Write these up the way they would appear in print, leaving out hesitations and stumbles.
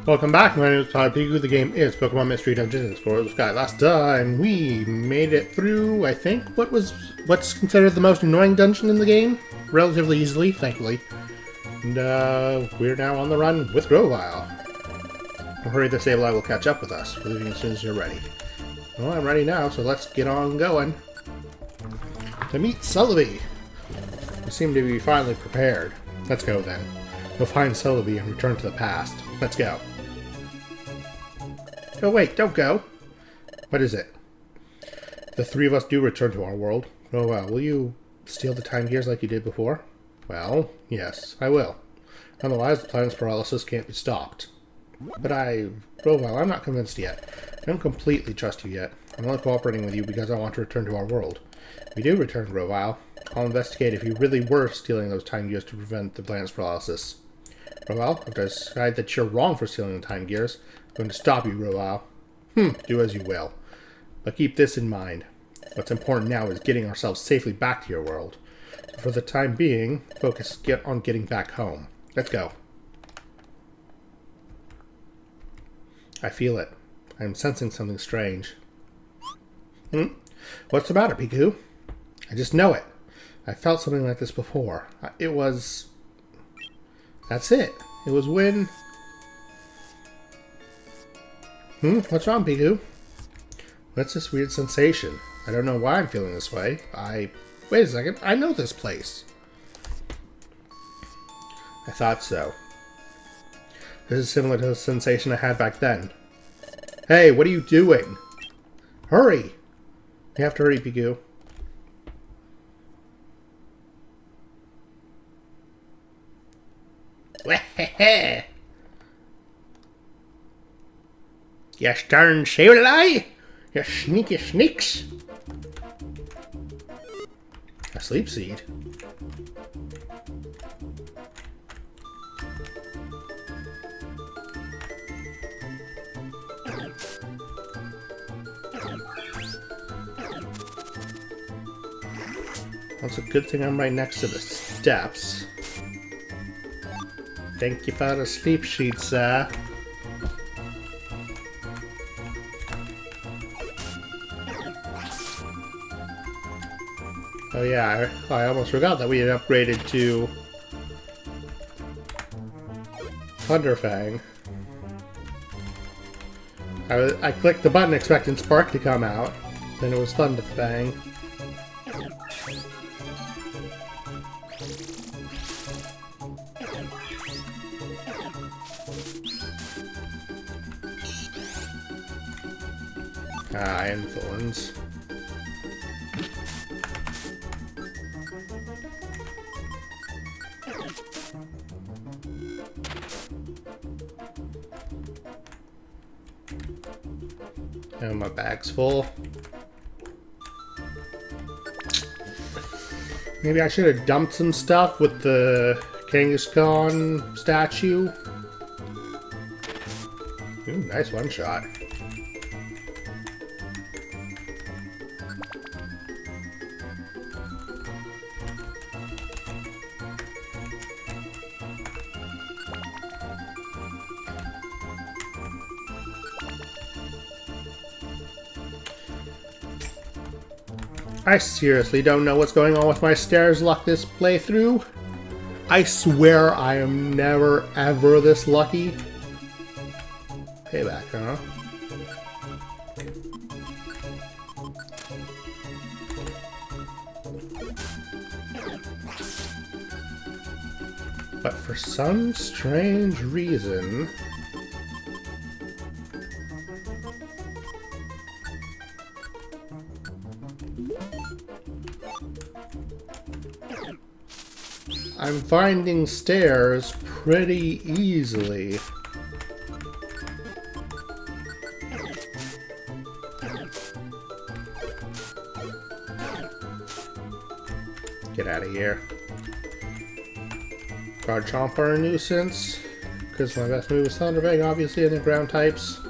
Welcome back, my name is Todd Pigu. The game is Pokemon Mystery Dungeon Explorer of the Sky. Last time we made it through, I think, what's considered the most annoying dungeon in the game, relatively easily, thankfully. And we're now on the run with Grovyle. Don't hurry, the Sableye will catch up with us. We're leaving as soon as you're ready. Well, I'm ready now, so let's get on going. To meet Celebi. We seem to be finally prepared. Let's go then. We'll find Celebi and return to the past. Let's go. Oh wait, don't go. What is it? The three of us do return to our world. Oh well, will you steal the time gears like you did before? Well, yes, I will. Otherwise, the planet's paralysis can't be stopped. But well, I'm not convinced yet. I don't completely trust you yet. I'm only cooperating with you because I want to return to our world. If we do return to Grovyle, I'll investigate if you really were stealing those time gears to prevent the planet's paralysis. Grovyle, if I decide that you're wrong for stealing the time gears, I'm going to stop you, Grovyle. Do as you will. But keep this in mind. What's important now is getting ourselves safely back to your world. So for the time being, focus on getting back home. Let's go. I feel it. I'm sensing something strange. What's the matter, Piku? I just know it. I felt something like this before. It was... That's it. It was when... What's wrong, Piku? What's this weird sensation? I don't know why I'm feeling this way. Wait a second. I know this place. I thought so. This is similar to the sensation I had back then. Hey, what are you doing? Hurry! You have to hurry, Piku. You darn Sableye! You sneaky sneaks! A sleep seed? That's a good thing I'm right next to the steps. Thank you for the sleep sheet, sir. Oh yeah, I almost forgot that we had upgraded to Thunderfang. I clicked the button expecting Spark to come out, then it was Thunderfang. And thorns. And my bag's full. Maybe I should have dumped some stuff with the Kangaskhan statue. Ooh, nice one shot. I seriously don't know what's going on with my stairs luck this playthrough. I swear I am never ever this lucky. Payback, huh? But for some strange reason... I'm finding stairs pretty easily. Get out of here. Garchomp are a nuisance, because my best move is Thunderfang, obviously, in the ground types.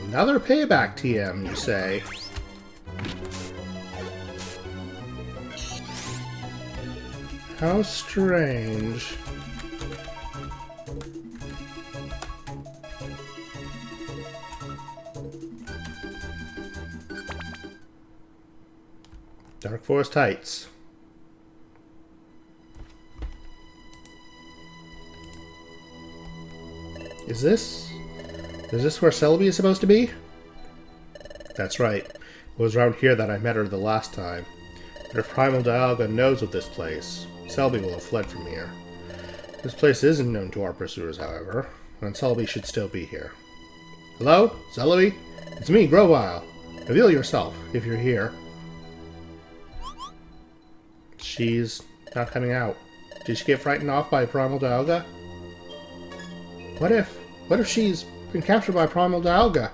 Another payback TM, you say? How strange. Dark Forest Heights. Is this where Celebi is supposed to be? That's right. It was around here that I met her the last time. But if Primal Dialga knows of this place, Celebi will have fled from here. This place isn't known to our pursuers, however, and Celebi should still be here. Hello? Celebi? It's me, Grovyle. Reveal yourself, if you're here. She's not coming out. Did she get frightened off by Primal Dialga? What if she's been captured by Primal Dialga?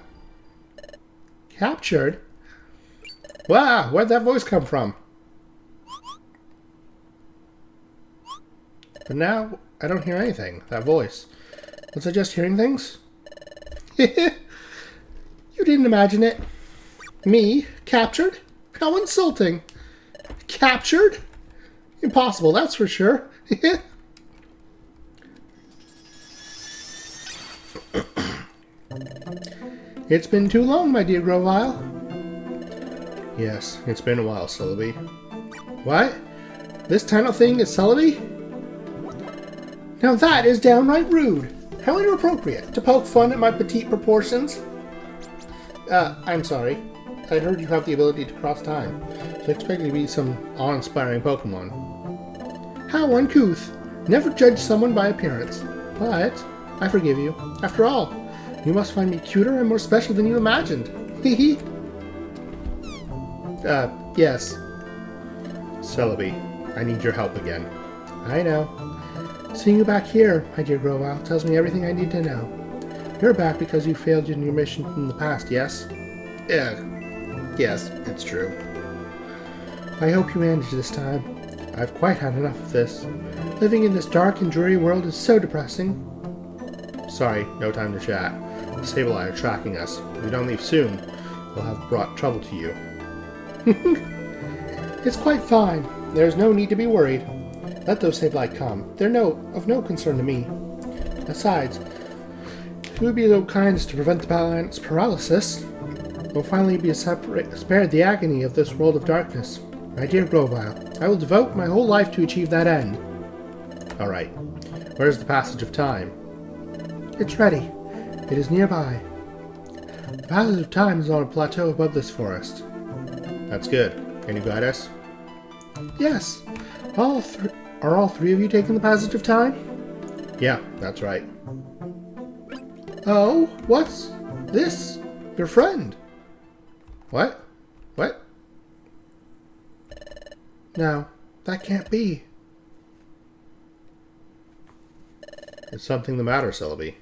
Captured? Wow, where'd that voice come from? But now, I don't hear anything. That voice. Was I just hearing things? You didn't imagine it. Me? Captured? How insulting. Captured? Impossible, that's for sure. It's been too long, my dear Grovyle. Yes, it's been a while, Celebi. What? This tiny thing is Celebi? Now that is downright rude. How inappropriate to poke fun at my petite proportions. I'm sorry. I heard you have the ability to cross time, so I expect you to be some awe-inspiring Pokemon. How uncouth. Never judge someone by appearance. But I forgive you. After all, you must find me cuter and more special than you imagined. Hee. Yes. Celebi, I need your help again. I know. Seeing you back here, my dear Grovyle, tells me everything I need to know. You're back because you failed in your mission in the past, yes? Yes, it's true. I hope you manage this time. I've quite had enough of this. Living in this dark and dreary world is so depressing. Sorry, no time to chat. The Sableye are tracking us. If we don't leave soon, we'll have brought trouble to you. It's quite fine. There's no need to be worried. Let those Sableye come. They're of no concern to me. Besides, if you would be so kind as to prevent the balance paralysis, we'll finally be spared the agony of this world of darkness. My dear Grovyle, I will devote my whole life to achieve that end. Alright. Where's the passage of time? It's ready. It is nearby. The passage of time is on a plateau above this forest. That's good. Can you guide us? Yes. Are all three of you taking the passage of time? Yeah, that's right. Oh, what's this? Your friend. What? What? No, that can't be. Is something the matter, Celebi?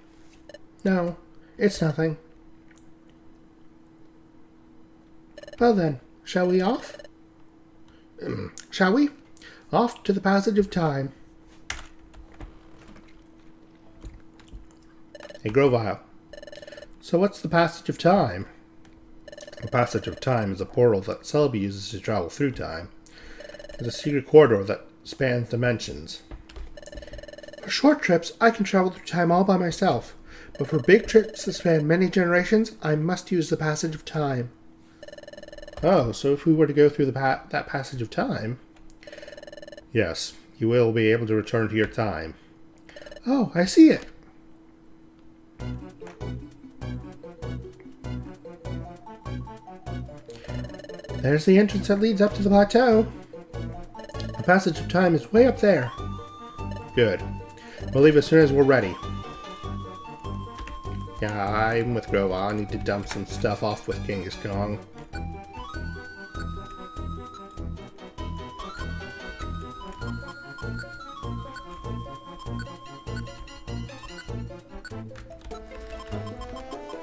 No, it's nothing. Well then, shall we off? Shall we? Off to the passage of time. Hey, Grovyle. So what's the passage of time? The passage of time is a portal that Celebi uses to travel through time. It's a secret corridor that spans dimensions. For short trips, I can travel through time all by myself. But for big trips that span many generations, I must use the passage of time. Oh, so if we were to go through that passage of time... Yes, you will be able to return to your time. Oh, I see it. There's the entrance that leads up to the plateau. The passage of time is way up there. Good. We'll leave as soon as we're ready. Yeah, I'm with Grovyle. I need to dump some stuff off with Kangaskhan.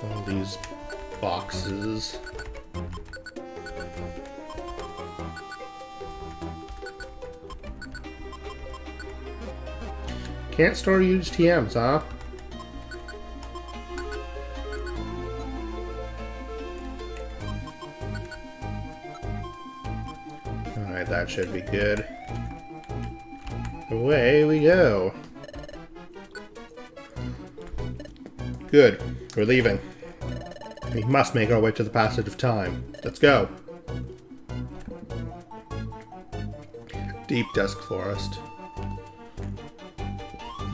All these boxes. Can't store used TMs, huh? Alright, that should be good. Away we go. Good. We're leaving. We must make our way to the passage of time. Let's go. Deep Dusk Forest.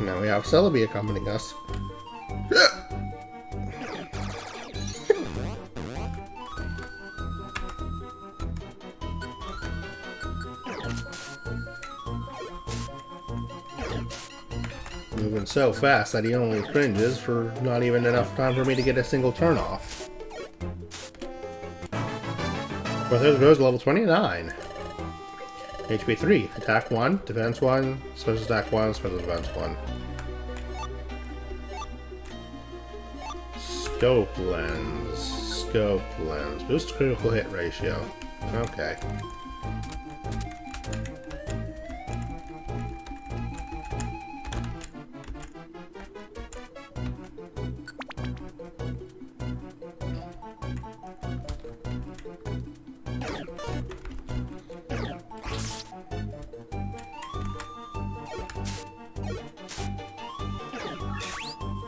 Now we have Celebi accompanying us. Moving so fast that he only cringes for not even enough time for me to get a single turn off. Brothers goes level 29. HP 3, attack 1, defense 1, special attack 1, special defense 1. Scope lens. Scope lens. Boost critical hit ratio. Okay.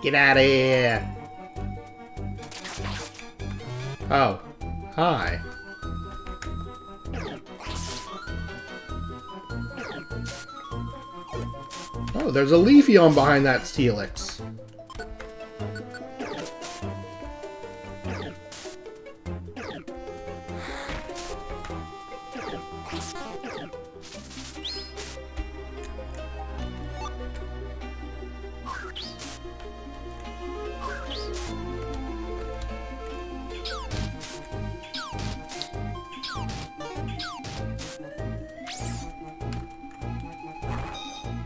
Get out of here! Oh. Hi. Oh, there's a Leafeon behind that Steelix.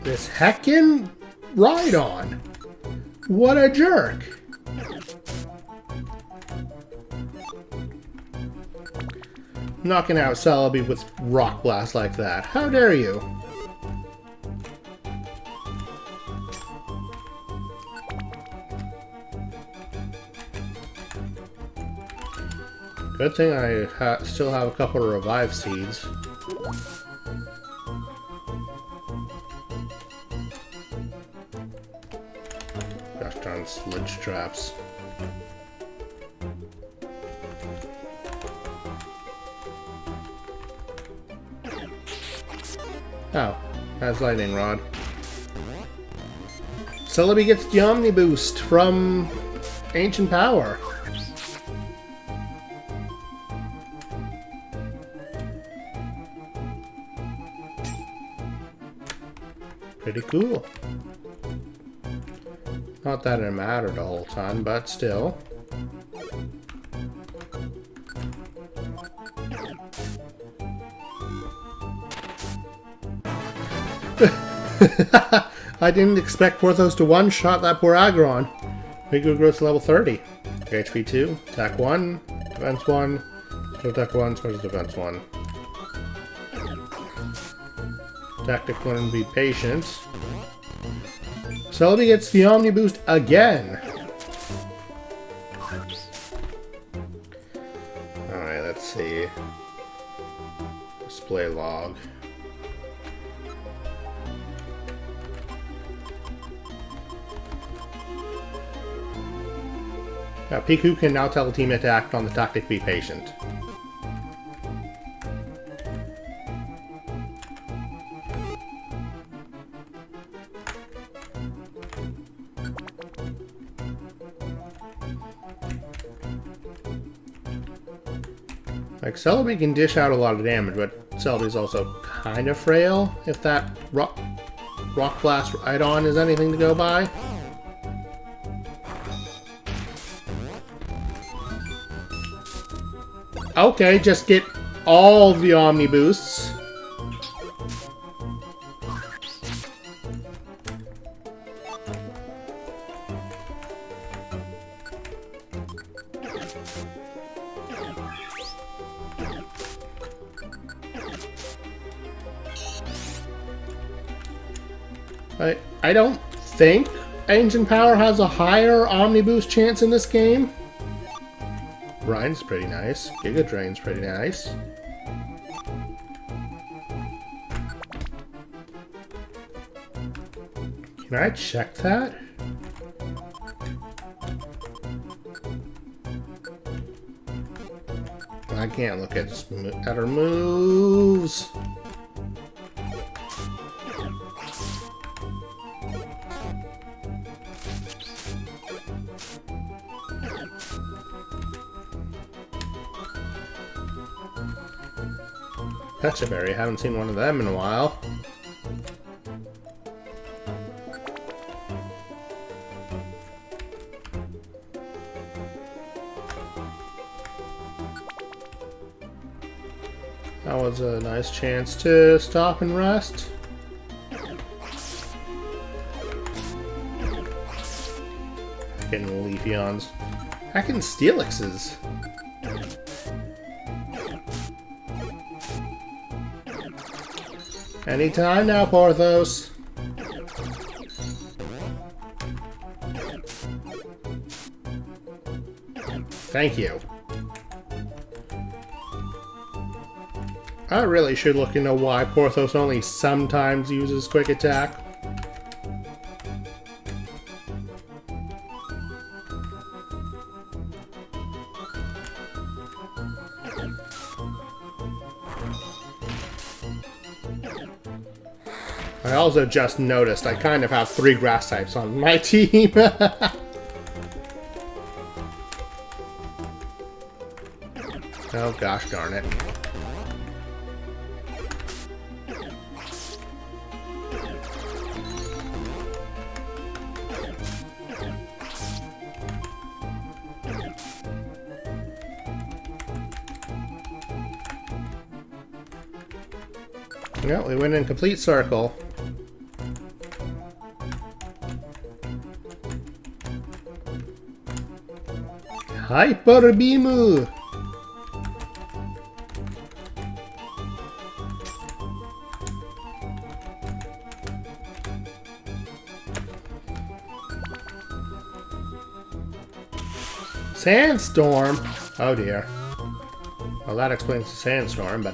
This heckin' Rhydon! What a jerk! Knocking out Celebi with Rock Blast like that. How dare you? Good thing I still have a couple of Revive Seeds. Gosh darn Sludge Traps. Oh, that's Lightning Rod. Celebi gets the Omni Boost from Ancient Power. Pretty cool. Not that it mattered a whole ton, but still. I didn't expect Porthos to one-shot that poor Aggron. Bigger growth to level 30. HP 2, attack 1, defense 1, special attack 1, special defense 1. Tactic 1 and be patient. Celebi gets the Omni Boost again. Alright, let's see. Display log. Now, Piku can now tell the team to act on the tactic be patient. Like, Celebi can dish out a lot of damage, but Celebi's also kind of frail, if that Rock Blast Rhydon is anything to go by. Okay, just get all the Omni Boosts. I don't think Ancient Power has a higher Omni Boost chance in this game. Brine's pretty nice. Giga Drain's pretty nice. Can I check that? I can't look at her moves. Pechaberry, haven't seen one of them in a while. That was a nice chance to stop and rest. Getting Leafeons. Hacking Steelixes. Anytime now, Porthos. Thank you. I really should look into why Porthos only sometimes uses quick attack. I also just noticed I kind of have 3 grass types on my team. Oh gosh darn it. Well, we went in complete circle. Hyper Beam! Sandstorm? Oh dear. Well, that explains the sandstorm, but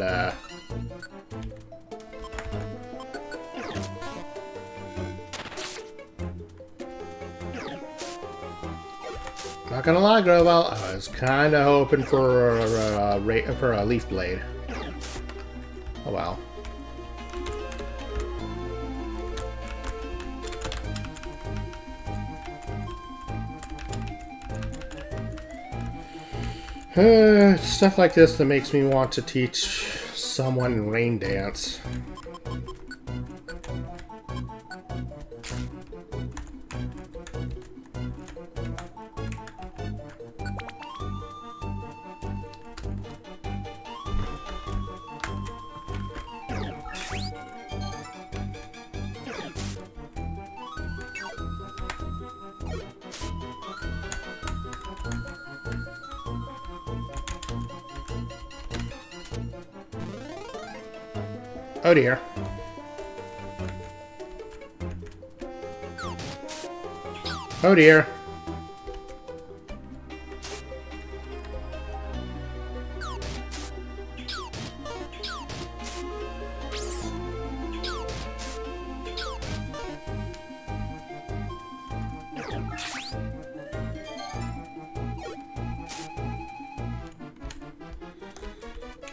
not gonna lie, Grovyle, I was kind of hoping for a Leaf Blade. Oh well. Stuff like this that makes me want to teach someone Rain Dance. Oh dear. Oh dear.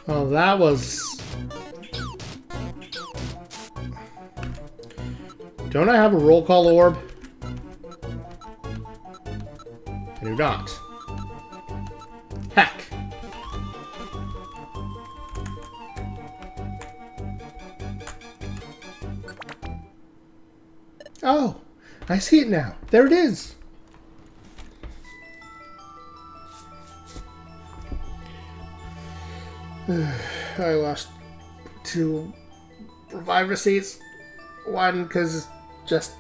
Well, that was... Don't I have a roll call orb? I do not. Heck. Oh, I see it now. There it is. I lost 2 Reviver Seeds. 1 because just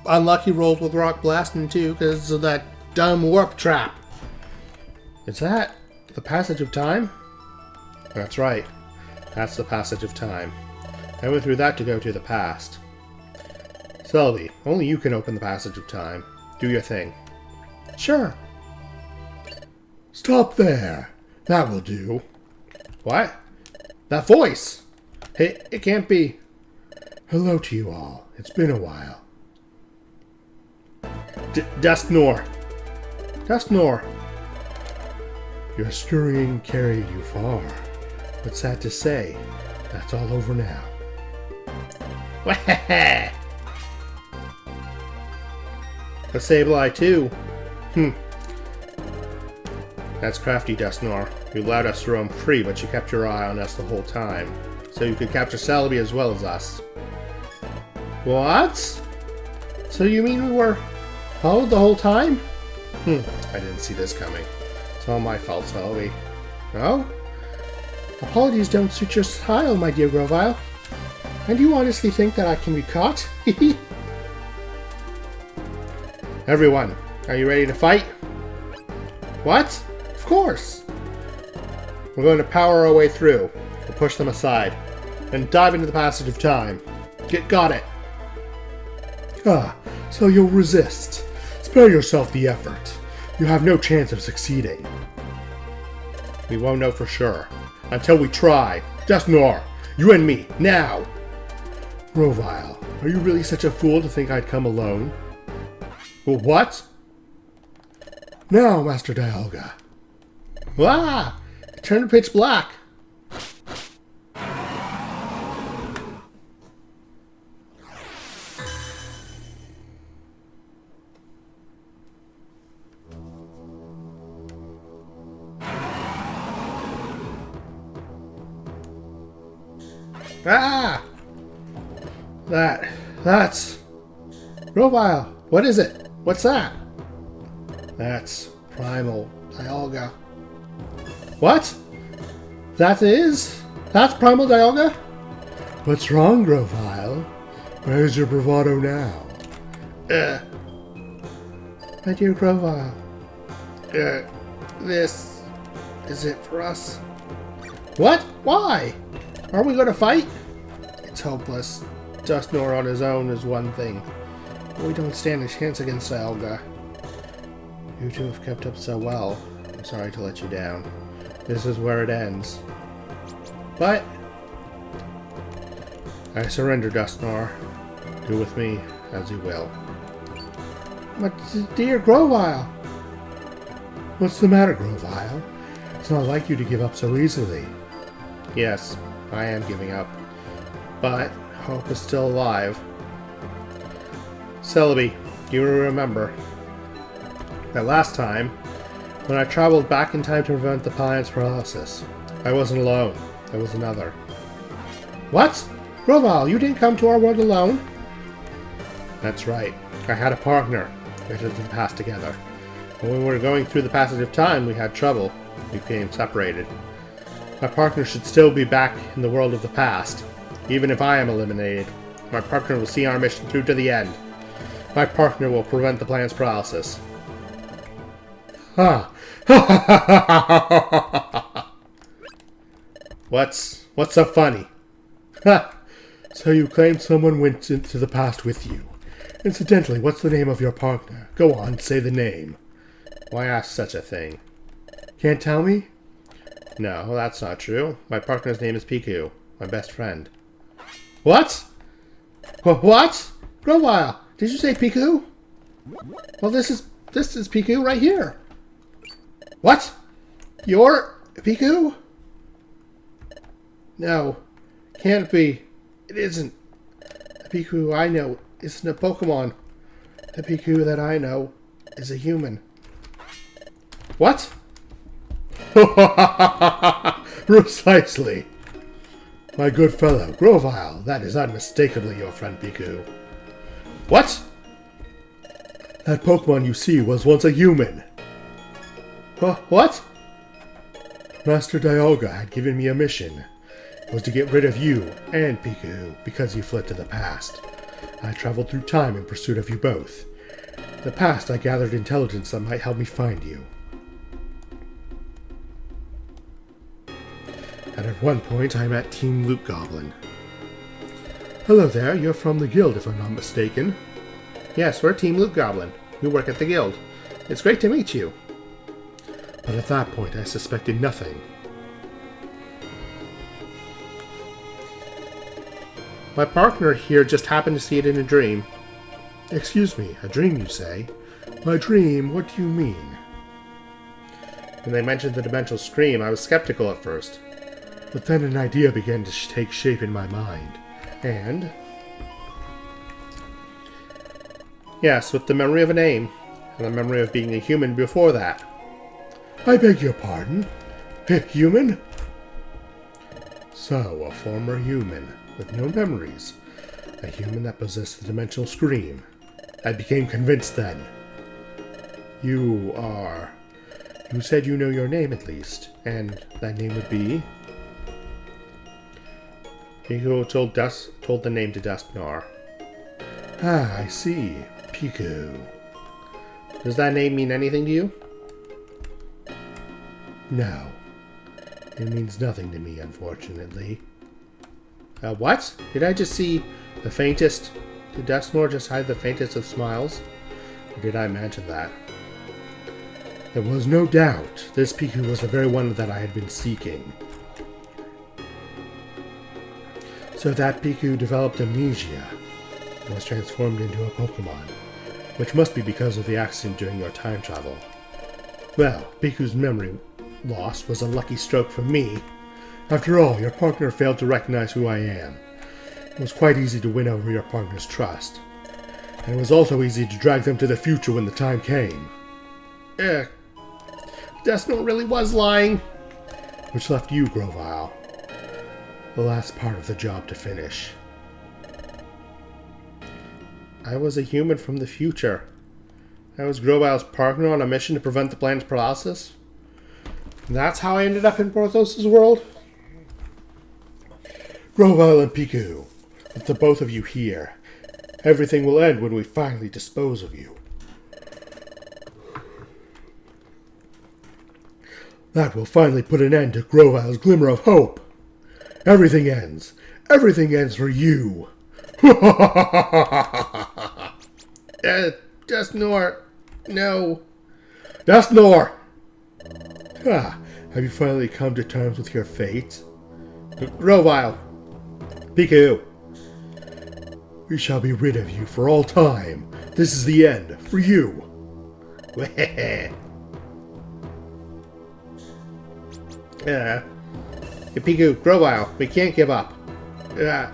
unlucky rolls with Rock Blast, and 2 because of that dumb warp trap. Is that the passage of time? That's right. That's the passage of time. I went through that to go to the past. Celebi, only you can open the passage of time. Do your thing. Sure. Stop there. That will do. What? That voice! Hey, it can't be. Hello to you all. It's been a while. Dustnor. Dustnor. Your scurrying carried you far. But sad to say, that's all over now. A Sableye too. That's crafty, Dustnor. You allowed us to roam free, but you kept your eye on us the whole time. So you could capture Celebi as well as us. What? So you mean we were followed the whole time? I didn't see this coming. It's all my fault, Celebi. No? Apologies don't suit your style, my dear Grovyle. And you honestly think that I can be caught? Everyone, are you ready to fight? What? Of course! We're going to power our way through. We'll push them aside. And dive into the passage of time. Got it! Ah, so you'll resist. Spare yourself the effort. You have no chance of succeeding. We won't know for sure. Until we try. Dustnor, you and me, now! Grovyle, are you really such a fool to think I'd come alone? Well, what? Now, Master Dialga. Ah! It turned pitch black. Ah! That's... Grovyle, what is it? What's that? That's Primal Dialga. What? That's Primal Dialga? What's wrong, Grovyle? Where's your bravado now? My dear Grovyle. This... is it for us? What? Why? Are we gonna fight? It's hopeless. Dustnor on his own is one thing. But we don't stand a chance against Dialga. You two have kept up so well. I'm sorry to let you down. This is where it ends. But I surrender, Dustnor. Do with me as you will. But dear Grovyle! What's the matter, Grovyle? It's not like you to give up so easily. Yes, I am giving up. But hope is still alive. Celebi, you remember that last time when I traveled back in time to prevent the Planet's paralysis. I wasn't alone. There was another. What? Grovyle, you didn't come to our world alone? That's right. I had a partner. We entered the past together. When we were going through the passage of time, we had trouble. We became separated. My partner should still be back in the world of the past. Even if I am eliminated, my partner will see our mission through to the end. My partner will prevent the planet's paralysis. Ha! What's so funny? Ha! So you claim someone went into the past with you. Incidentally, what's the name of your partner? Go on, say the name. Why ask such a thing? Can't tell me? No, that's not true. My partner's name is Piku, my best friend. What? What? Grovyle, did you say Piku? Well, this is Piku right here. What? You're Piku? No, can't be. It isn't. The Piku I know isn't a Pokemon. The Piku that I know is a human. What? Precisely. My good fellow, Grovyle, that is unmistakably your friend Piku. What? That Pokemon you see was once a human. What? Master Dialga had given me a mission. It was to get rid of you and Piku because you fled to the past. I traveled through time in pursuit of you both. In the past, I gathered intelligence that might help me find you. And at one point, I met Team Loot Goblin. Hello there, you're from the guild if I'm not mistaken. Yes, we're Team Loot Goblin. We work at the guild. It's great to meet you. But at that point, I suspected nothing. My partner here just happened to see it in a dream. Excuse me, a dream you say? My dream? What do you mean? When they mentioned the dimensional scream, I was skeptical at first. But then an idea began to take shape in my mind. And? Yes, with the memory of a name, and the memory of being a human before that. I beg your pardon? A human? So, a former human, with no memories. A human that possessed the dimensional scream. I became convinced then. You said you know your name at least, and that name would be? Piku told the name to Dusknoir. Ah, I see. Piku. Does that name mean anything to you? No. It means nothing to me, unfortunately. What? Did I just see the faintest? Did Dusknoir just hide the faintest of smiles? Or did I imagine that? There was no doubt this Piku was the very one that I had been seeking. So that Piku developed amnesia and was transformed into a Pokemon, which must be because of the accident during your time travel. Well, Piku's memory loss was a lucky stroke for me. After all, your partner failed to recognize who I am. It was quite easy to win over your partner's trust. And it was also easy to drag them to the future when the time came. Dusknoir really was lying. Which left you, Grovyle. The last part of the job to finish. I was a human from the future. I was Grovyle's partner on a mission to prevent the planet's paralysis. And that's how I ended up in Porthos' world? Grovyle and Piku, with the both of you here, everything will end when we finally dispose of you. That will finally put an end to Grovyle's glimmer of hope. Everything ends. Everything ends for you. Dusknoir. No. Dusknoir! Have you finally come to terms with your fate? Grovyle. Piku. We shall be rid of you for all time. This is the end. For you. Piku, Grovyle, we can't give up. You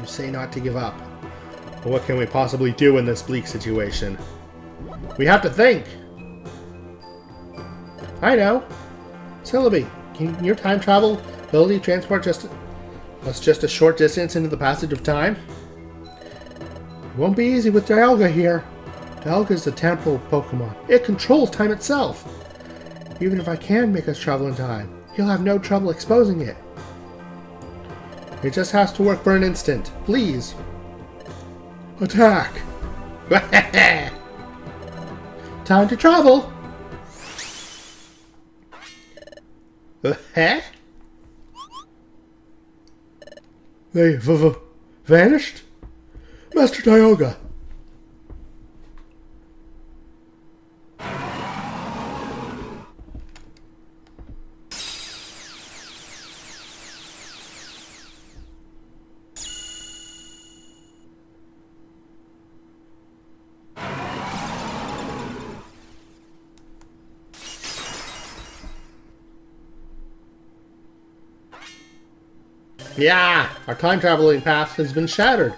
say not to give up. But what can we possibly do in this bleak situation? We have to think! I know. Celebi, can your time travel ability transport us just a short distance into the passage of time? It won't be easy with Dialga here. Dialga is the temporal Pokemon. It controls time itself. Even if I can make us travel in time, he'll have no trouble exposing it. It just has to work for an instant. Please. Attack! Time to travel! Huh? They vanished? Master Dialga! Yeah, our time traveling path has been shattered.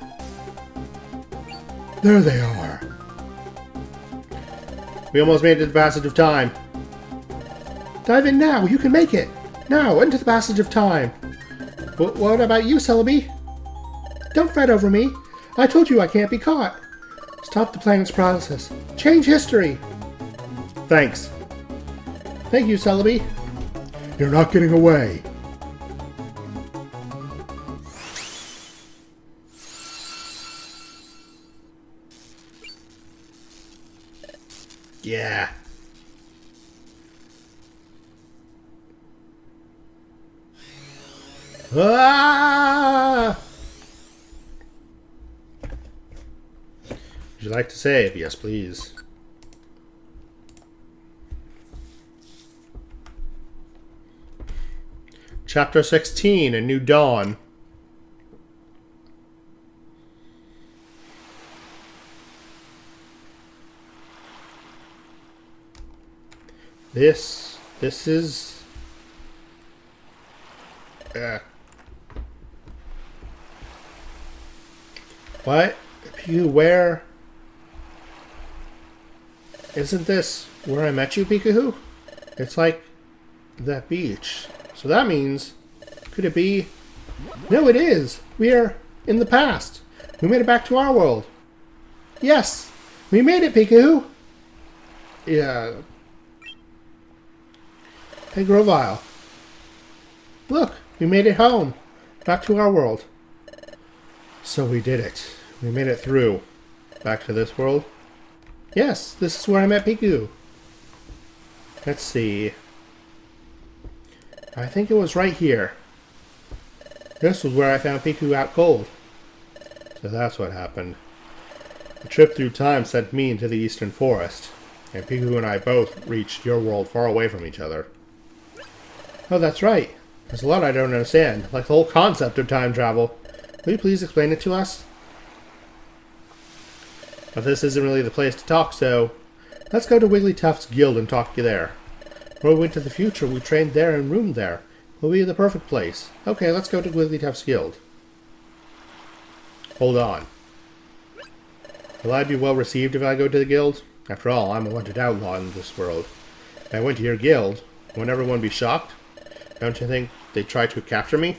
There they are. We almost made it to the passage of time. Dive in now, you can make it. Now, into the passage of time. What about you, Celebi? Don't fret over me. I told you I can't be caught. Stop the planet's process. Change history. Thanks. Thank you, Celebi. You're not getting away. Yeah. Ah! Would you like to save? Yes, please. Chapter 16, A New Dawn. This is... What? Piku, where... Isn't this where I met you, Piku? It's like that beach. So that means... Could it be... No, it is! We are in the past. We made it back to our world. Yes! We made it, Piku! Yeah. Hey, Grovyle. Look! We made it home. Back to our world. So we did it. We made it through. Back to this world. Yes, this is where I met Piku. Let's see. I think it was right here. This was where I found Piku out cold. So that's what happened. The trip through time sent me into the Eastern Forest, and Piku and I both reached your world far away from each other. Oh, that's right. There's a lot I don't understand, like the whole concept of time travel. Will you please explain it to us? But this isn't really the place to talk, so let's go to Wigglytuff's guild and talk to you there. When we went to the future, we trained there and roomed there. Will be the perfect place. Okay, let's go to Wigglytuff's guild. Hold on. Will I be well received if I go to the guild? After all, I'm a wanted outlaw in this world. If I went to your guild, won't everyone be shocked? Don't you think they'd try to capture me?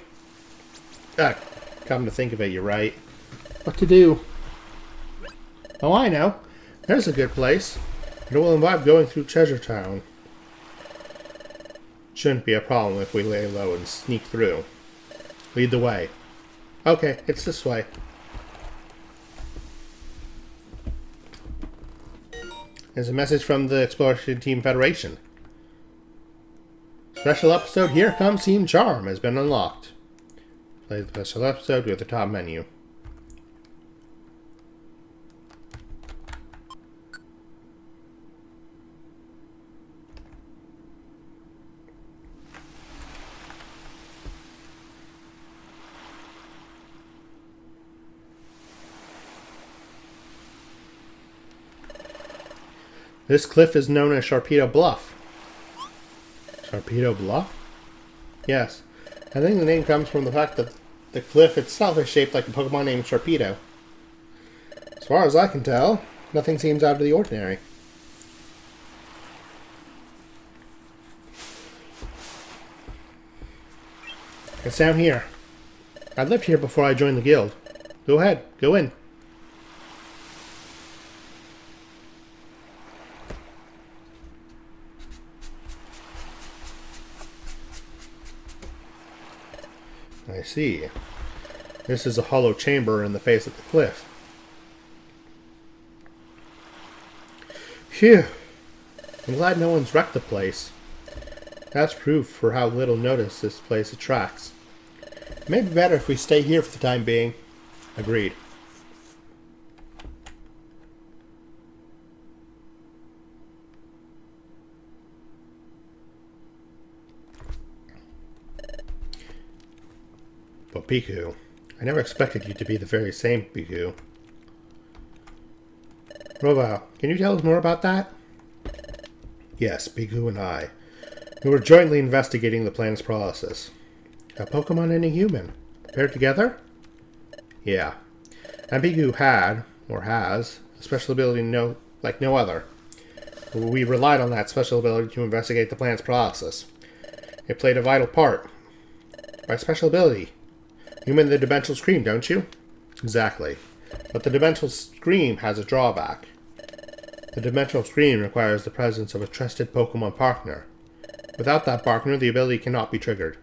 Come to think of it, you're right. What to do? Oh, I know. There's a good place. It will involve going through Treasure Town. Shouldn't be a problem if we lay low and sneak through. Lead the way. Okay, it's this way. There's a message from the Exploration Team Federation. Special episode Here Comes Team Charm has been unlocked. Play the special episode with the top menu. This cliff is known as Sharpedo Bluff. Sharpedo Bluff? Yes. I think the name comes from the fact that the cliff itself is shaped like a Pokemon named Sharpedo. As far as I can tell, nothing seems out of the ordinary. It's down here. I lived here before I joined the guild. Go ahead, go in. I see. This is a hollow chamber in the face of the cliff. Phew. I'm glad no one's wrecked the place. That's proof for how little notice this place attracts. It may be better if we stay here for the time being. Agreed. But Piku, I never expected you to be the very same Piku. Grovyle, can you tell us more about that? Yes, Piku and I. We were jointly investigating the plan's paralysis. A Pokemon and a human. Paired together? Yeah. And Piku had, or has, a special ability like no other. We relied on that special ability to investigate the plan's paralysis. It played a vital part. By special ability, you mean the Dimensional Scream, don't you? Exactly. But the Dimensional Scream has a drawback. The Dimensional Scream requires the presence of a trusted Pokemon partner. Without that partner, the ability cannot be triggered.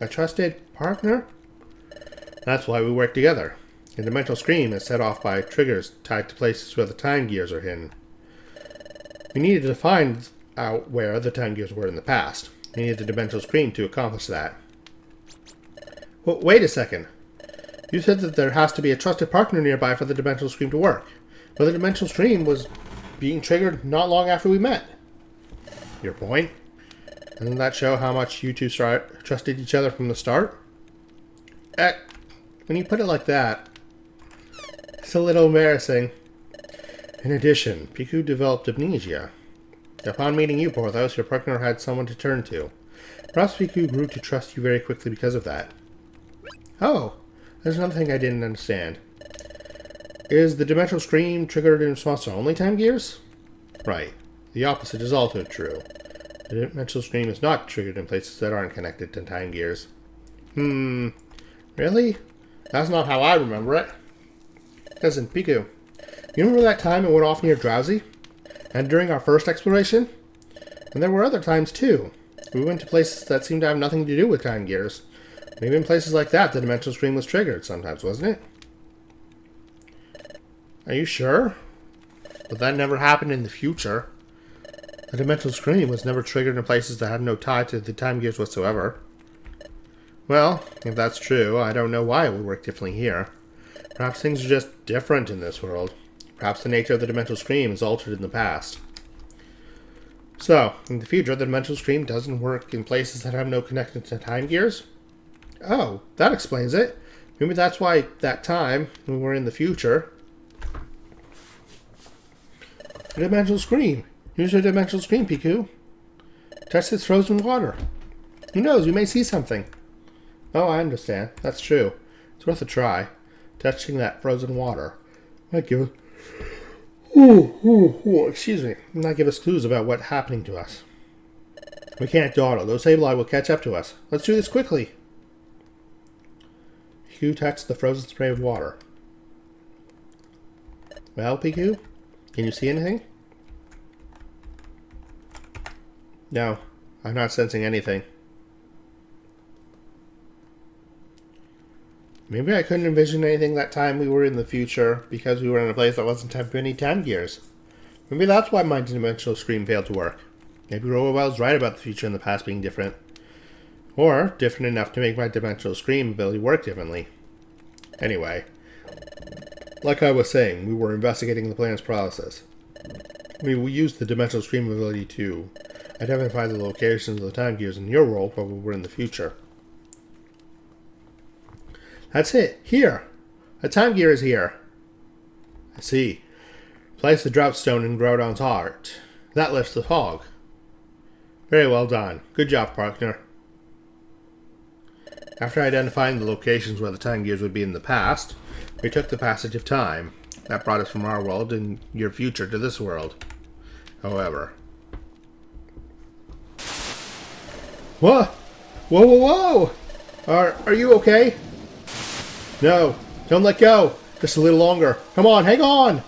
A trusted partner? That's why we work together. The Dimensional Scream is set off by triggers tied to places where the time gears are hidden. We needed to find out where the time gears were in the past. We needed the Dimensional Scream to accomplish that. Well, wait a second. You said that there has to be a trusted partner nearby for the Dimensional Scream to work. But the Dimensional Scream was being triggered not long after we met. Your point? Doesn't that show how much you two trusted each other from the start? When you put it like that, it's a little embarrassing. In addition, Piku developed amnesia. Upon meeting you, Porthos, your partner had someone to turn to. Perhaps Piku grew to trust you very quickly because of that. Oh, there's another thing I didn't understand. Is the dimensional stream triggered in response to only time gears? Right. The opposite is also true. The dimensional stream is not triggered in places that aren't connected to time gears. Really? That's not how I remember it. Listen, Piku, you remember that time it went off near Drowsy? And during our first exploration? And there were other times too. We went to places that seemed to have nothing to do with time gears. Maybe in places like that, the dimensional stream was triggered sometimes, wasn't it? Are you sure? But that never happened in the future. The dimensional stream was never triggered in places that had no tie to the time gears whatsoever. Well, if that's true, I don't know why it would work differently here. Perhaps things are just different in this world. Perhaps the nature of the dimensional stream is altered in the past. So, in the future, the dimensional stream doesn't work in places that have no connection to time gears? Oh, that explains it. Maybe that's why that time, when we're in the future... The dimensional stream. Use your dimensional stream, Piku. Touch this frozen water. Who knows, we may see something. Oh, I understand. That's true. It's worth a try. Touching that frozen water might give us... excuse me. Might give us clues about what's happening to us. We can't dawdle. Those Sableye will catch up to us. Let's do this quickly. Piku touched the frozen spray of water. Well, Piku? Can you see anything? No, I'm not sensing anything. Maybe I couldn't envision anything that time we were in the future because we were in a place that wasn't time for any time gears. Maybe that's why my dimensional stream failed to work. Maybe Rowell's right about the future and the past being different. Or different enough to make my dimensional stream ability work differently. Anyway, like I was saying, we were investigating the plan's process. We used the dimensional stream ability to identify the locations of the time gears in your world while we were in the future. That's it. Here. A time gear is here. I see. Place the drought stone in Groudon's heart. That lifts the fog. Very well done. Good job, partner. After identifying the locations where the time gears would be in the past, we took the passage of time. That brought us from our world and your future to this world. However... What? Whoa, whoa, whoa! Are you okay? No, don't let go. Just a little longer. Come on, hang on!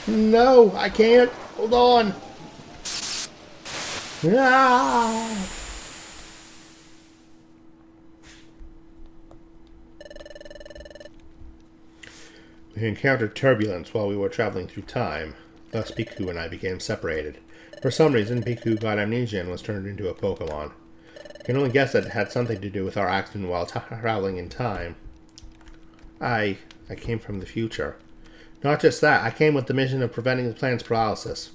No, I can't. Hold on. Ah! We encountered turbulence while we were traveling through time. Thus, Piku and I became separated. For some reason, Piku got amnesia and was turned into a Pokemon. I can only guess that it had something to do with our accident while traveling in time. I came from the future. Not just that, I came with the mission of preventing the plan's paralysis.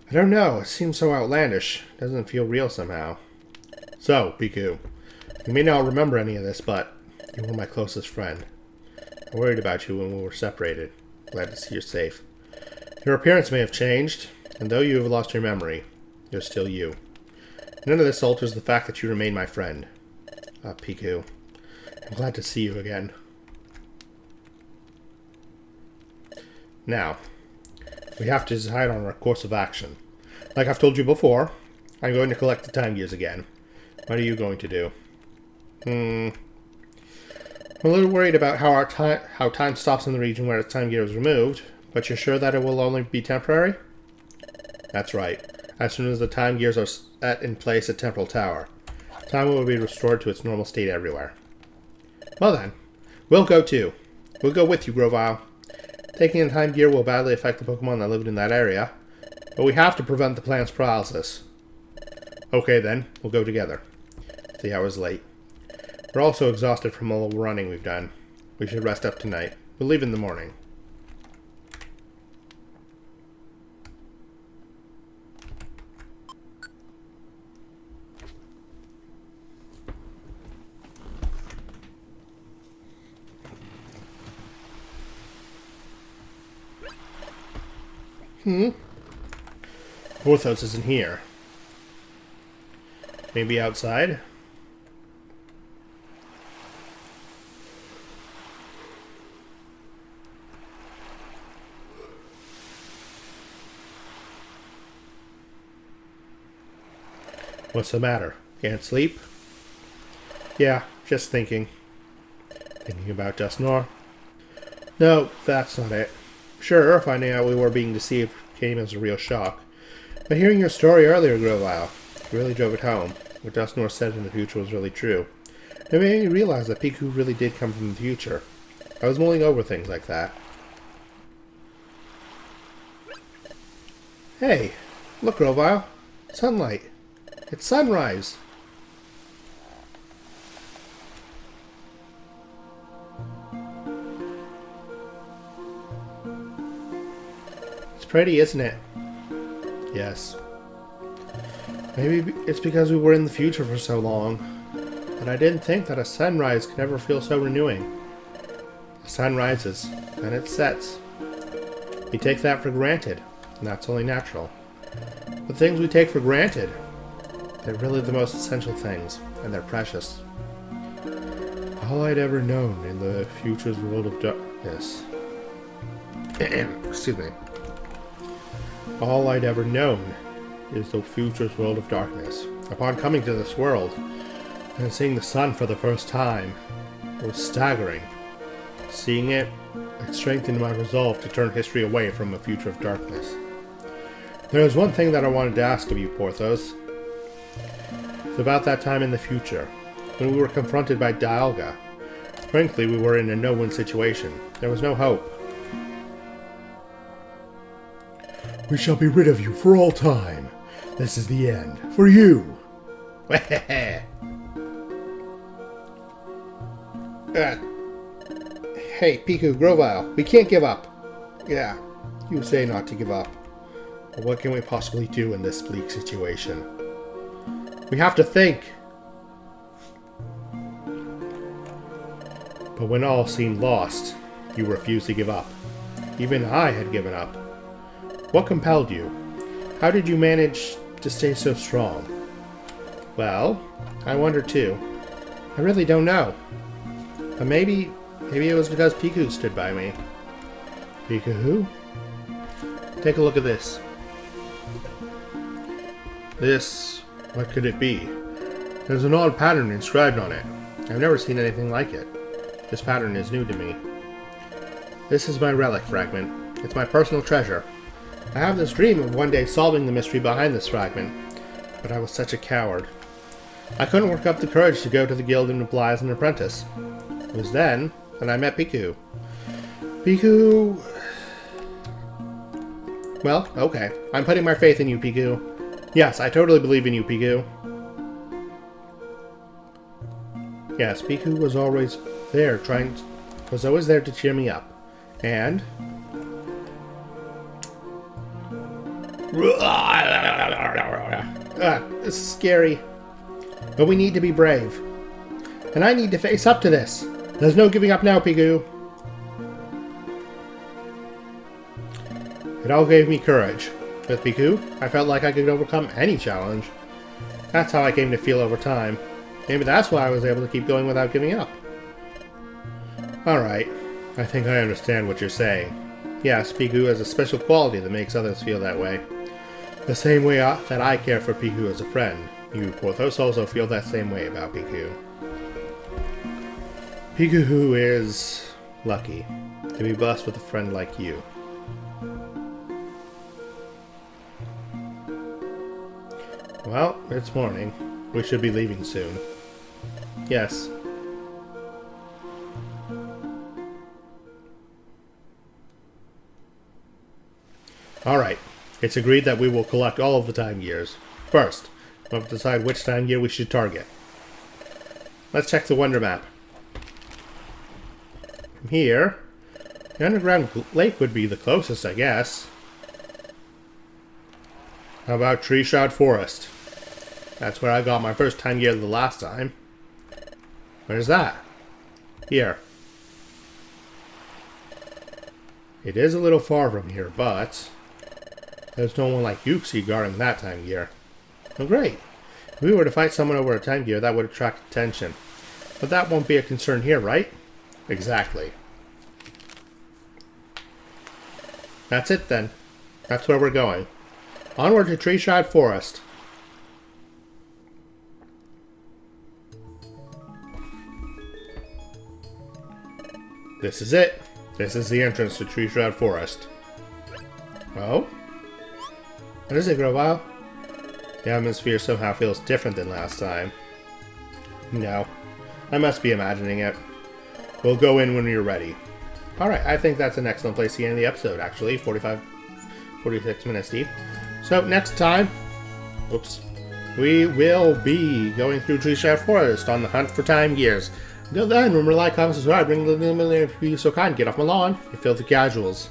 I don't know, it seems so outlandish. It doesn't feel real somehow. So, Piku, you may not remember any of this, but you were my closest friend. I worried about you when we were separated. Glad to see you're safe. Your appearance may have changed, and though you have lost your memory, you're still you. None of this alters the fact that you remain my friend. Piku, I'm glad to see you again. Now, we have to decide on our course of action. Like I've told you before, I'm going to collect the time gears again. What are you going to do? I'm a little worried about how time stops in the region where the time gear is removed, but you're sure that it will only be temporary? That's right. As soon as the time gears are set in place at Temporal Tower, time will be restored to its normal state everywhere. Well then, we'll go too. We'll go with you, Grovyle. Taking the time gear will badly affect the Pokemon that lived in that area, but we have to prevent the plan's paralysis. Okay then, we'll go together. The hour's late. We're also exhausted from all the running we've done. We should rest up tonight. We'll leave in the morning. Porthos isn't here. Maybe outside? What's the matter? Can't sleep? Yeah, just thinking. Thinking about Dustnor? No, that's not it. Sure, finding out we were being deceived came as a real shock. But hearing your story earlier, Grovile, really drove it home. What Dustnor said in the future was really true. It made me realize that Piku really did come from the future. I was mulling over things like that. Hey, look, Grovile. Sunlight. It's sunrise. It's pretty, isn't it? Yes. Maybe it's because we were in the future for so long, but I didn't think that a sunrise could ever feel so renewing. The sun rises, and it sets. We take that for granted, and that's only natural. The things we take for granted, they're really the most essential things, and they're precious. All I'd ever known in the future's world of darkness. Excuse me. All I'd ever known is the future's world of darkness. Upon coming to this world and seeing the sun for the first time, it was staggering. Seeing it, it strengthened my resolve to turn history away from a future of darkness. There is one thing that I wanted to ask of you, Porthos. It's about that time in the future, when we were confronted by Dialga. Frankly, we were in a no-win situation. There was no hope. We shall be rid of you for all time. This is the end. For you! Hey, Piku, Grovile, we can't give up. Yeah, you say not to give up. But what can we possibly do in this bleak situation? We have to think. But when all seemed lost, you refused to give up. Even I had given up. What compelled you? How did you manage to stay so strong? Well, I wonder too. I really don't know. But maybe it was because Piku stood by me. Piku who? Take a look at this. This, what could it be? There's an odd pattern inscribed on it. I've never seen anything like it. This pattern is new to me. This is my relic fragment. It's my personal treasure. I have this dream of one day solving the mystery behind this fragment, but I was such a coward. I couldn't work up the courage to go to the guild and apply as an apprentice. It was then that I met Piku. Piku... Well, okay. I'm putting my faith in you, Piku. Yes, I totally believe in you, Piku. Yes, Piku was always there to cheer me up. And... This is scary. But we need to be brave. And I need to face up to this. There's no giving up now, Piku. It all gave me courage. With Piku, I felt like I could overcome any challenge. That's how I came to feel over time. Maybe that's why I was able to keep going without giving up. Alright, I think I understand what you're saying. Yes, Piku has a special quality that makes others feel that way. The same way that I care for Piku as a friend. You, Porthos, also feel that same way about Piku. Piku is lucky to be blessed with a friend like you. Well, it's morning. We should be leaving soon. Yes. Alright. It's agreed that we will collect all of the time gears. First, we'll have to decide which time gear we should target. Let's check the Wonder Map. From here, the underground lake would be the closest, I guess. How about Tree Shroud Forest? That's where I got my first time gear the last time. Where's that? Here. It is a little far from here, but There's no one like Yuxi guarding that time gear. Oh, great. If we were to fight someone over a time gear, that would attract attention. But that won't be a concern here, right? Exactly. That's it then. That's where we're going. Onward to Tree Shroud Forest. This is it. This is the entrance to Tree Shroud Forest. Oh? What is it, Grovyle? The atmosphere somehow feels different than last time. No. I must be imagining it. We'll go in when you're ready. Alright, I think that's an excellent place to end the episode, actually. 46 minutes deep. So, next time, we will be going through Tree Shroud Forest on the hunt for time gears. Until then, remember to like, comment, subscribe, ring the million if you so kind. Get off my lawn. You filthy casuals.